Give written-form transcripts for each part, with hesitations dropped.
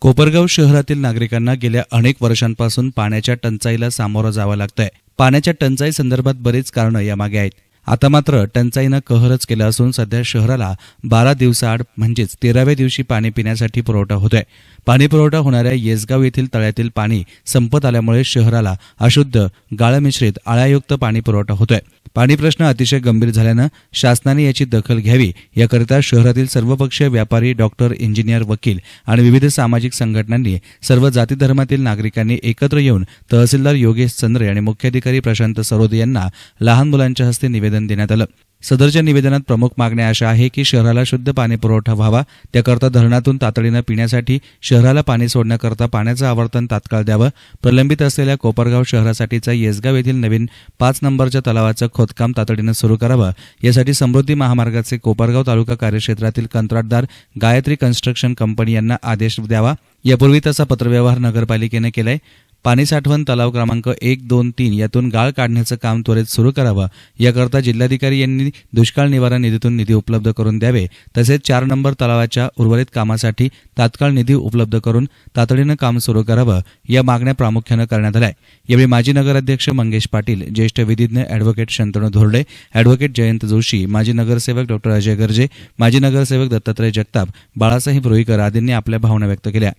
कोपरगाव शहरातील नागरिकांना गेल्या अनेक वर्षांपासून पाण्याच्या टंचाईला सामोरं जावं लागतंय। पाण्याच्या टंचाई संदर्भात बरीच कारणं यामागे आहेत। आता मात्र टंचाईनं कहरच केला असून सध्या शहराला 12 दिवसाआड म्हणजेच 13व्या दिवशी पाणी पिण्यासाठी पुरवठा होतोय। पाणी पुरवठा होणाऱ्या येसगाव येथील तळ्यातील पाणी संपत आल्यामुळे शहराला अशुद्ध, गाळ मिश्रित, आळ्यायुक्त पाणी पुरवठा होतोय। पाणी प्रश्न अतिशय गंभीर झाल्यानं शासनाने याची दखल घ्यावी याकरिता शहरातील सर्वपक्षीय व्यापारी, डॉक्टर, इंजिनियर, वकील आणि विविध सामाजिक संघटनांनी सर्व जाती धर्मातील नागरिकांनी एकत्र येऊन तहसीलदार योगेश चंद्रे आणि मुख्याधिकारी प्रशांत सरोदे यांना लहान मुलांच्या हस्ते निवेदन देण्यात आलं। सदरच्या निवेदनात प्रमुख मागण्या अशा आहे की शहराला शुद्ध पाणी पुरवठा व्हावा, त्याकरता धरणातून तातडीनं पिण्यासाठी शहराला पाणी सोडण्याकरता पाण्याचं आवर्तन तात्काळ द्यावं, प्रलंबित असलेल्या कोपरगाव शहरासाठीचा येसगाव येथील नवीन 5 नंबरच्या तलावाचं खोदकाम तातडीनं सुरू करावं, यासाठी समृद्धी महामार्गाचे कोपरगाव तालुका कार्यक्षेत्रातील कंत्राटदार गायत्री कन्स्ट्रक्शन कंपनी यांना आदेश द्यावा। यापूर्वी तसा पत्रव्यवहार नगरपालिकेने केलाय। पाणी साठवण तलाव क्रमांक 1, 2, 3 यातून गाळ काढण्याचं काम त्वरित सुरू करावं, याकरता जिल्हाधिकारी यांनी दुष्काळ निवारण निधीतून निधी उपलब्ध करून द्यावे, तसेच 4 नंबर तलावाच्या उर्वरित कामासाठी तात्काळ निधी उपलब्ध करून तातडीनं काम सुरू करावं, या मागण्या प्रामुख्यानं करण्यात आल्या। यावेळी माजी नगराध्यक्ष मंगेश पाटील, ज्येष्ठ विधिज्ञ ॲडव्होकेट शंतनू धोरडे, ॲडव्होकेट जयंत जोशी, माजी नगरसेवक डॉ अजय गर्जे, माजी नगरसेवक दत्तात्रय जगताप, बाळासाहेब रुईकर आदींनी आपल्या भावना व्यक्त केल्या।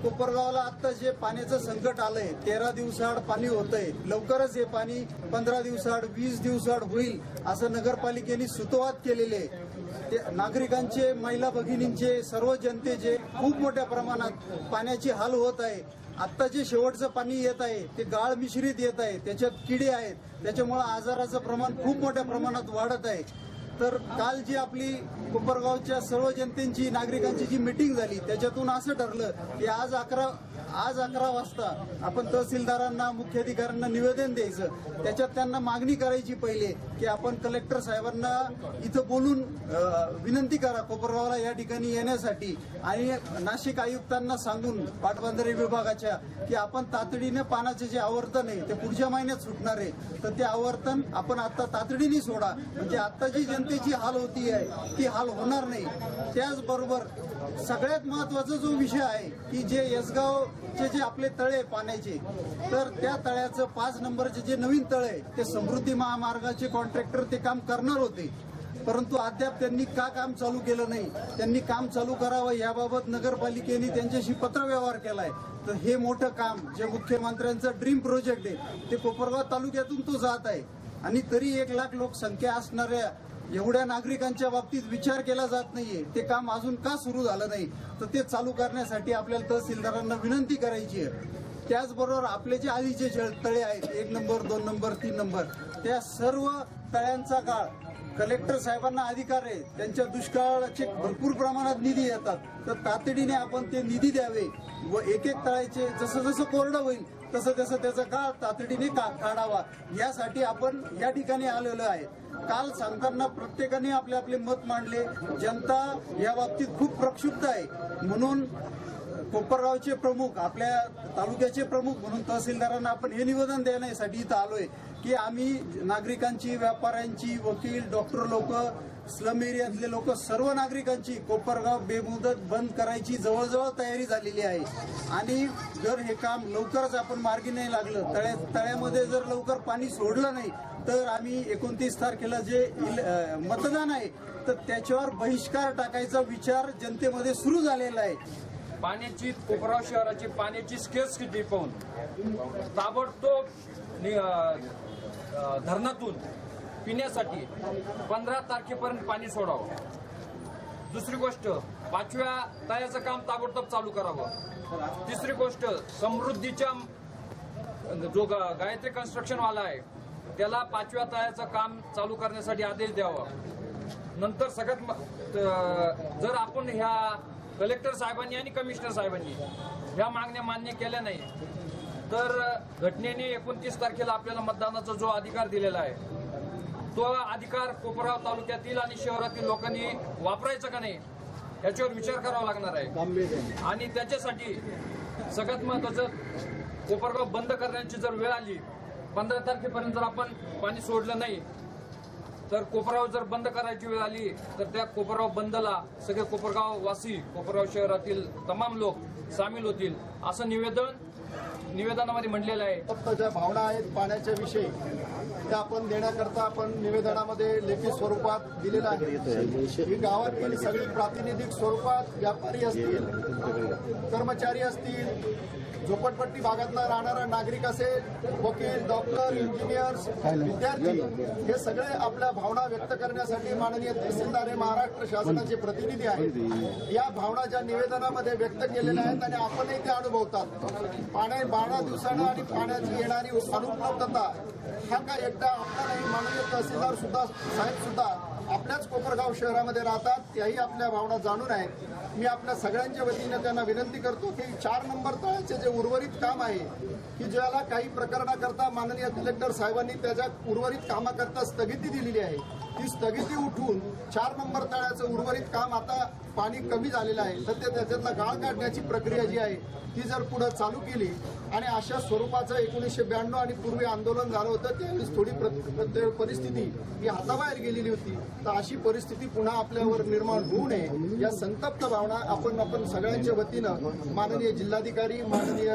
कोपरगावला आता जे पाण्याचं संकट आलंय, 13 दिवसाआड पाणी होतंय, लवकरच हे पाणी 15 दिवसाआड 20 दिवसाआड होईल असं नगरपालिकेने सुतोवाच केलेले आहे। नागरिकांचे, महिला भगिनींचे, सर्व जनतेचे खूप मोठ्या प्रमाणात पाण्याची हाल होत आहे। आता जे शेवटचं पाणी येत आहे ते गाळ मिश्रित येत आहे, त्याच्यात किडे आहेत, त्याच्यामुळे आजाराचं प्रमाण खूप मोठ्या प्रमाणात वाढत आहे। तर काल जी आपली कोपरगावच्या सर्व जनतेची, नागरिकांची जी मीटिंग झाली त्याच्यातून असं ठरलं की आज 11 वाजता आपण तहसीलदारांना, मुख्याधिकाऱ्यांना निवेदन द्यायचं। त्याच्यात त्यांना मागणी करायची पहिले की आपण कलेक्टर साहेबांना इथं बोलून विनंती करा कोपरगावला या ठिकाणी येण्यासाठी, आणि नाशिक आयुक्तांना सांगून पाटबंधारे विभागाच्या की आपण तातडीने पाण्याचे जे आवर्तन आहे ते पुढच्या महिन्यात सुटणार आहे, तर ते आवर्तन आपण आता तातडीने सोडा, म्हणजे आता जी जनतेची हाल होती आहे ती हाल होणार नाही। त्याचबरोबर सगळ्यात महत्वाचा जो विषय आहे की जे येसगावचे जे आपले तळे पाण्याचे, तर त्या तळ्याचं 5 नंबरचे जे नवीन तळे ते समृद्धी महामार्गाचे कॉन्ट्रॅक्टर ते काम करणार होते, परंतु अद्याप त्यांनी का काम चालू केलं नाही। त्यांनी काम चालू करावं याबाबत नगरपालिकेने त्यांच्याशी पत्रव्यवहार केलाय। तर हे मोठं काम जे मुख्यमंत्र्यांचं ड्रीम प्रोजेक्ट आहे ते कोपरगाव तालुक्यातून तो जात आहे, आणि तरी 1 लाख लोकसंख्या असणाऱ्या एवढ्या नागरिकांच्या बाबतीत विचार केला जात नाहीये। ते काम अजून का सुरू झालं नाही, तर ते चालू करण्यासाठी आपल्याला तहसीलदारांना विनंती करायची आहे। त्याचबरोबर आपले जे आधीचे तळे आहेत 1 नंबर, 2 नंबर, 3 नंबर, त्या सर्व तळ्यांचा गाळ कलेक्टर साहेबांना अधिकार आहे, त्यांच्या दुष्काळाचे भरपूर प्रमाणात निधी येतात, तर तातडीने आपण ते निधी द्यावे व एक तळ्याचे जसं जसं कोरडं होईल तसं तसं त्याचा गाळ तातडीने काढावा, यासाठी आपण या ठिकाणी आलेलो आहे। काल सांगताना प्रत्येकाने आपले आपले मत मांडले। जनता या बाबतीत खूप प्रक्षुब्ध आहे, म्हणून कोपरगावचे प्रमुख, आपल्या तालुक्याचे प्रमुख म्हणून तहसीलदारांना आपण हे निवेदन देण्यासाठी इथं आलोय की आम्ही नागरिकांची, व्यापाऱ्यांची, वकील, डॉक्टर लोक, स्लम एरियातले लोक, सर्व नागरिकांची कोपरगाव बेमुदत बंद करायची जवळजवळ तयारी झालेली आहे। आणि जर हे काम लवकरच आपण मार्गी नाही लागलं, तळ्यामध्ये जर लवकर पाणी सोडलं नाही, तर आम्ही 29 तारखेला जे मतदान आहे तर त्याच्यावर बहिष्कार टाकायचा विचार जनतेमध्ये सुरू झालेला आहे। पाण्याची, कोपरगाव शहराची पाण्याची स्केर्सिटी पाहून ताबडतोब धरणातून पिण्यासाठी 15 तारखेपर्यंत पाणी सोडावं। दुसरी गोष्ट, 5व्या तळ्याचं काम ताबडतोब चालू करावं। तिसरी गोष्ट, समृद्धीच्या जो गायत्री कन्स्ट्रक्शन वाला आहे त्याला 5व्या तळ्याचं काम चालू करण्यासाठी आदेश द्यावा। नंतर सगळ्यात जर आपण ह्या कलेक्टर साहेबांनी आणि कमिशनर साहेबांनी ह्या मागण्या मान्य केल्या नाही, तर घटनेने 29 तारखेला आपल्याला मतदानाचा जो अधिकार दिलेला आहे तो अधिकार कोपरगाव तालुक्यातील आणि शहरातील लोकांनी वापरायचा का नाही याच्यावर विचार करावा लागणार आहे। आणि त्याच्यासाठी सगळ्यात महत्वाचं, कोपरगाव बंद करण्याची जर वेळ आली, 15 तारखेपर्यंत जर आपण पाणी सोडलं नाही तर कोपरगाव जर बंद करायची वेळ आली तर त्या कोपरगाव बंदला सगळे कोपरगाव वासी, कोपरगाव शहरातील तमाम लोक सामील होतील असं निवेदनामध्ये म्हटलेलं आहे. फक्त ज्या भावना आहेत पाण्याच्या विषयी त्या आपण देण्याकरता आपण निवेदनामध्ये लेखी स्वरूपात दिलेलं आहे. ही गावातील सगळी प्रातिनिधिक स्वरूपात व्यापारी असतील, कर्मचारी असतील, झोपडपट्टी भागातला राहणारा नागरिक असेल, वकील, डॉक्टर, इंजिनियर्स, विद्यार्थी हे सगळे आपल्या भावना व्यक्त करण्यासाठी माननीय तहसीलदार हे महाराष्ट्र शासनाचे प्रतिनिधी आहेत. या भावना ज्या निवेदनामध्ये व्यक्त केलेल्या आहेत आणि आपणही ते अनुभवतात. 12 दिवसानं आणि पाण्याची येणारी अनुपलब्धता हा काय एकटा आपला नाही, माननीय तहसीलदार सुद्धा साहेब सुद्धा आपल्याच कोपरगाव शहरामध्ये राहतात, त्याही आपल्या भावना जाणून आहेत. मी आपल्या सगळ्यांच्या वतीनं त्यांना विनंती करतो की 4 नंबर तळ्याचे जे उर्वरित काम आहे की ज्याला काही प्रकरणाकरता माननीय कलेक्टर साहेबांनी त्याच्या उर्वरित कामाकरता स्थगिती दिलेली आहे, ती स्थगिती उठवून 4 नंबर तळ्याचं उर्वरित काम आता पाणी कमी झालेलं आहे तर त्याच्यातला गाळ काढण्याची प्रक्रिया जी आहे ती जर पुढे चालू केली आणि अशा स्वरूपाचं 1992 आणि पूर्वी आंदोलन झालं होतं त्यावेळेस थोडी परिस्थिती ही हाताबाहेर गेलेली होती, तर अशी परिस्थिती पुन्हा आपल्यावर निर्माण होऊ नये या संतप्त भावना आपण सगळ्यांच्या वतीनं माननीय जिल्हाधिकारी, माननीय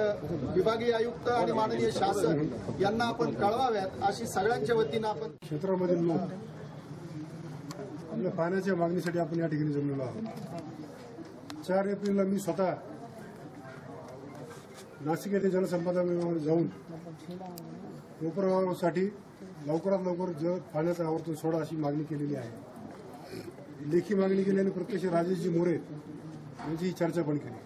विभागीय आयुक्त आणि माननीय शासन यांना आपण कळवाव्यात अशी सगळ्यांच्या वतीनं आपण क्षेत्रामधील लोक आपल्या पाण्याच्या मागणीसाठी आपण या ठिकाणी जमलेलो आहोत. 4 एप्रिलला मी स्वतः नाशिक येथे जलसंपदा विभागामध्ये जाऊन कोपरगावसाठी लवकरात लवकर पाण्याचा आवर्तून सोडा अशी मागणी केलेली आहे. लेखी मागणी केली आणि प्रत्यक्ष राजेशजी मोरे यांची चर्चा पण केली.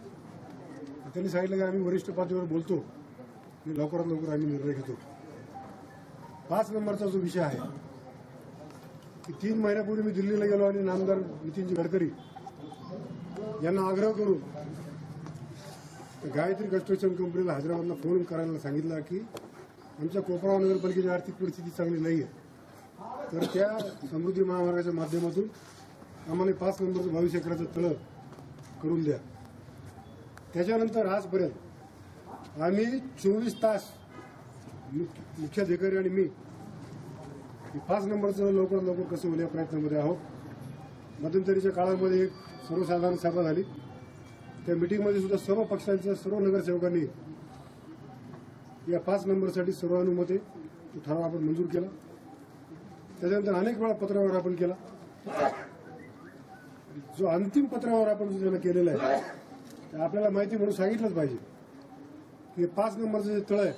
त्यांनी सांगितलं की आम्ही वरिष्ठ पातळीवर बोलतो आणि लवकरात लवकर आम्ही निर्णय घेतो. 5 नंबरचा जो विषय आहे की 3 महिन्यापूर्वी मी दिल्लीला गेलो आणि नामदार नितीनजी गडकरी यांना आग्रह करून गायत्री कन्स्ट्रक्शन कंपनीला हैदराबादला फोन करायला सांगितलं की आमच्या कोपरगाव नगरपालिकेची आर्थिक परिस्थिती चांगली नाही आहे, तर त्या समृद्धी महामार्गाच्या माध्यमातून आम्हाला 5 नंबरचं 22 एकराचं तळं करून द्या. त्याच्यानंतर आजपर्यंत आम्ही 24 तास मुख्याधिकारी आणि मी 5 नंबरचं लवकरात लवकर कसं होईल या प्रयत्नामध्ये आहोत. मध्यंतरीच्या काळामध्ये एक सर्वसाधारण सभा झाली, त्या मिटिंगमध्ये सुद्धा सर्व पक्षांच्या सर्व नगरसेवकांनी या 5 नंबरसाठी सर्वानुमते तो ठराव आपण मंजूर केला. त्याच्यानंतर अनेक वेळा पत्रावर आपण केला. जो अंतिम पत्रावर आपण जो केलेला आहे ते आपल्याला माहिती म्हणून सांगितलंच पाहिजे की 5 नंबरचं जे तळ आहे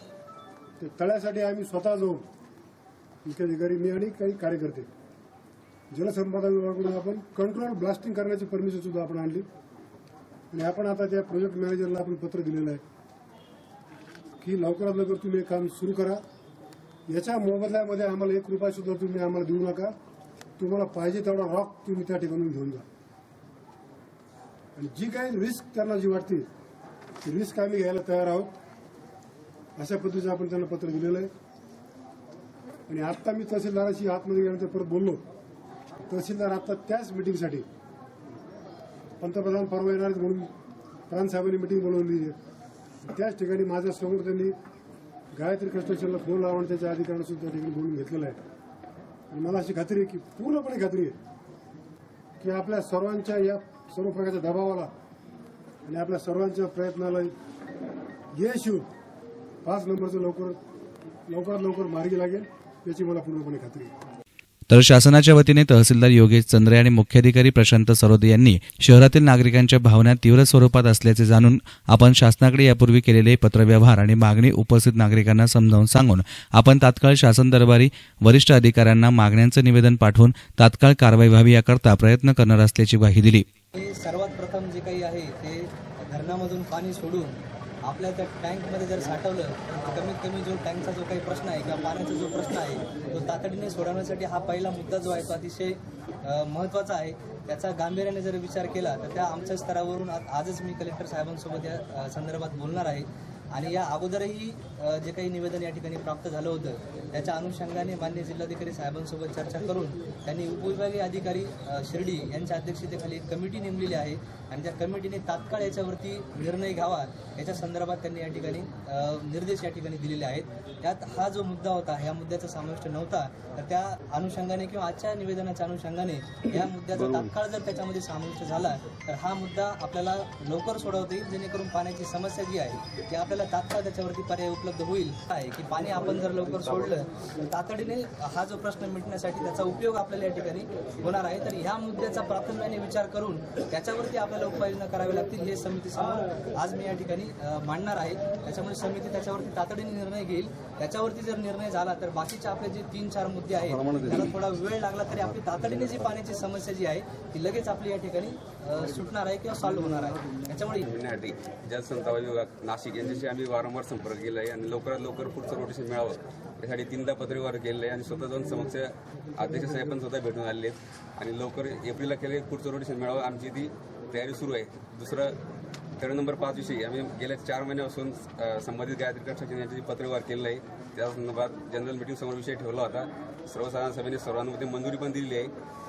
ते तळ्यासाठी आम्ही स्वतः जाऊन मुख्याधिकारी मी आणि काही कार्यकर्ते जलसंपदा विभागाकडून आपण कंट्रोल ब्लास्टिंग करण्याची परमिशन सुद्धा आपण आणली आणि आपण आता त्या प्रोजेक्ट मॅनेजरला आपण पत्र दिलेलं आहे की लवकरात लवकर तुम्ही हे काम सुरू करा. याच्या मोबदल्यामध्ये आम्हाला 1 रुपया सुद्धा तुम्ही आम्हाला देऊ नका, तुम्हाला पाहिजे तेवढा रॉक तुम्ही त्या ठिकाणून घेऊन जा. आणि जी काही रिस्क त्यांना जी वाटते ती रिस्क आम्ही घ्यायला तयार आहोत, अशा पद्धतीचं आपण त्यांना पत्र दिलेलं आहे. आणि आता मी तहसीलदाराशी आतमध्ये गेल्यानंतर परत बोललो. तहसीलदार आता त्याच मिटिंगसाठी पंतप्रधान परवा येणार म्हणून प्रांतसाहेबांनी मिटिंग बोलवली आहे. त्याच ठिकाणी माझ्या समोर त्यांनी गायत्री कन्स्ट्रक्शनला फोन लावून त्याच्या अधिकाऱ्यांना सुद्धा त्या ठिकाणी बोलून घेतलेलं आहे. आणि मला अशी खात्री आहे की पूर्णपणे खात्री आहे की आपल्या सर्वांच्या या सर्व प्रकारच्या दबावाला आणि आपल्या सर्वांच्या प्रयत्नाला यश येऊन 5 नंबरचं लवकरात लवकर मार्गी लागेल याची मला पूर्णपणे खात्री आहे. तर शासनाच्या वतीने तहसीलदार योगेश चंद्रे आणि मुख्याधिकारी प्रशांत सरोदे यांनी शहरातील नागरिकांच्या भावना तीव्र स्वरूपात असल्याचे जाणून आपण शासनाकडे यापूर्वी केलेले पत्रव्यवहार आणि मागणी उपस्थित नागरिकांना समजावून सांगून आपण तात्काळ शासन दरबारी वरिष्ठ अधिकाऱ्यांना मागण्यांचं निवेदन पाठवून तात्काळ कारवाई व्हावी याकरता प्रयत्न करणार असल्याची ग्वाही दिली. सर्वात प्रथम जे काही आहे ते धरणामधून पाणी सोडून आपल्या त्या टँकमध्ये जर साठवलं तर कमीत कमी जो टँकचा जो काही प्रश्न आहे किंवा पाण्याचा जो प्रश्न आहे तो तातडीने सोडवण्यासाठी हा पहिला मुद्दा जो आहे तो अतिशय महत्त्वाचा आहे. त्याचा गांभीर्याने जर विचार केला तर त्या आमच्या स्तरावरून आजच मी कलेक्टर साहेबांसोबत या संदर्भात बोलणार आहे. आणि या अगोदरही जे काही निवेदन या ठिकाणी प्राप्त झालं होतं त्याच्या अनुषंगाने माननीय जिल्हाधिकारी साहेबांसोबत चर्चा करून त्यांनी उपविभागीय अधिकारी शिर्डी यांच्या अध्यक्षतेखाली एक कमिटी नेमलेली आहे आणि त्या कमिटीने तात्काळ याच्यावरती निर्णय घ्यावा याच्या संदर्भात त्यांनी या ठिकाणी निर्देश या ठिकाणी दिलेले आहेत। त्यात हा जो मुद्दा होता ह्या मुद्द्याचा समाविष्ट नव्हता, तर त्या अनुषंगाने किंवा आजच्या निवेदनाच्या अनुषंगाने या मुद्द्याचा तात्काळ जर त्याच्यामध्ये समाविष्ट झाला तर हा मुद्दा आपल्याला लवकर सोडवता येईल, जेणेकरून पाण्याची समस्या जी आहे ती आपल्याला तात्काळ त्याच्यावरती पर्याय उपलब्ध होईल आहे की पाणी आपण जर लवकर सोडलं तर तातडीने हा जो प्रश्न मिटण्यासाठी त्याचा उपयोग आपल्याला या ठिकाणी होणार आहे। तर ह्या मुद्द्याचा प्राथमिकपणे विचार करून त्याच्यावरती आपल्याला उपाययोजना कराव्या लागतील हे समितीसमोर आज मी या ठिकाणी मांडणार आहे। त्याच्यामुळे समिती त्याच्यावरती तातडीने निर्णय घेईल। त्याच्यावरती जर निर्णय झाला तर बाकीचे आपले जे 3-4 मुद्दे आहेत त्याला थोडा वेळ लागला तरी आपली तातडीने जी पाण्याची समस्या जी आहे ती लगेच आपली या ठिकाणी सुटणार आहे किंवा सॉल्व्ह होणार आहे। त्याच्यामुळे जलसंधारण विभाग नाशिक यांच्याशी आम्ही वारंवार संपर्क केला आहे आणि लवकरात लवकर पुढचं रोटेशन मिळावं यासाठी 3दा पत्रव्यवहार केलेलं आहे आणि स्वतः जाऊन समक्ष अध्यक्ष साहेब पण स्वतः भेटून आलेले आहेत आणि लवकर एप्रिलला केले पुढचं रोटेशन मिळावं आमची ती तयारी सुरू आहे। दुसरं 3 नंबर 5 विषयी आम्ही गेल्या 4 महिन्यापासून संबंधित गायत्री कन्स्ट्रक्शन यांच्याशी पत्रव्यवहार केलेला आहे। त्या संदर्भात जनरल मीटिंग समोर विषय ठेवला होता। सर्वसाधारण सभेने सर्वांमध्ये मंजुरी पण दिलेली आहे।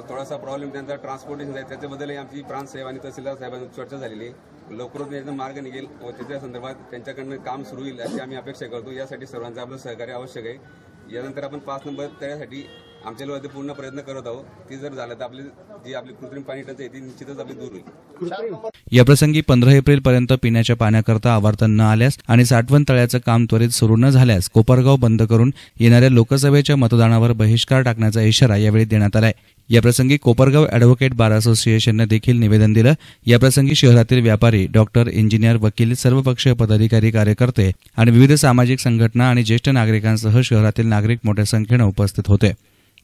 थोडासा प्रॉब्लेम त्यांचा ट्रान्सपोर्टेशन आहे त्याच्याबद्दलही आमची प्रांत साहेब आणि तहसीलदार साहेबांची चर्चा झालेली आहे। लवकरच याचा मार्ग निघेल व त्याच्या संदर्भात त्यांच्याकडनं काम सुरू होईल अशी आम्ही अपेक्षा करतो। यासाठी सर्वांचं आपलं सहकार्य आवश्यक आहे। यानंतर आपण 5 नंबर त्यासाठी आमच्याकडे पूर्ण प्रयत्न करत आहोत। ती जर झालं तर आपली कृत्रिम पाणी टंचाई ती निश्चितच आपली दूर होईल। याप्रसंगी 15 एप्रिलपर्यंत पिण्याच्या पाण्याकरता आवर्तन न आल्यास आणि साठवण तळ्याचं काम त्वरित सुरू न झाल्यास कोपरगाव बंद करून येणाऱ्या लोकसभेच्या मतदानावर बहिष्कार टाकण्याचा इशारा यावेळी देण्यात आलाय। याप्रसंगी कोपरगाव ॲडव्होकेट बार असोसिएशनने देखील निवेदन दिलं। याप्रसंगी शहरातील व्यापारी, डॉक्टर, इंजिनियर, वकील, सर्वपक्षीय पदाधिकारी, कार्यकर्ते आणि विविध सामाजिक संघटना आणि ज्येष्ठ नागरिकांसह शहरातील नागरिक मोठ्या संख्येनं उपस्थित होते।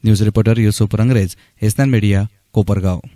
न्यूज रिपोर्टर युसुफ रंगरेज, एसनान मीडिया, कोपरगाव।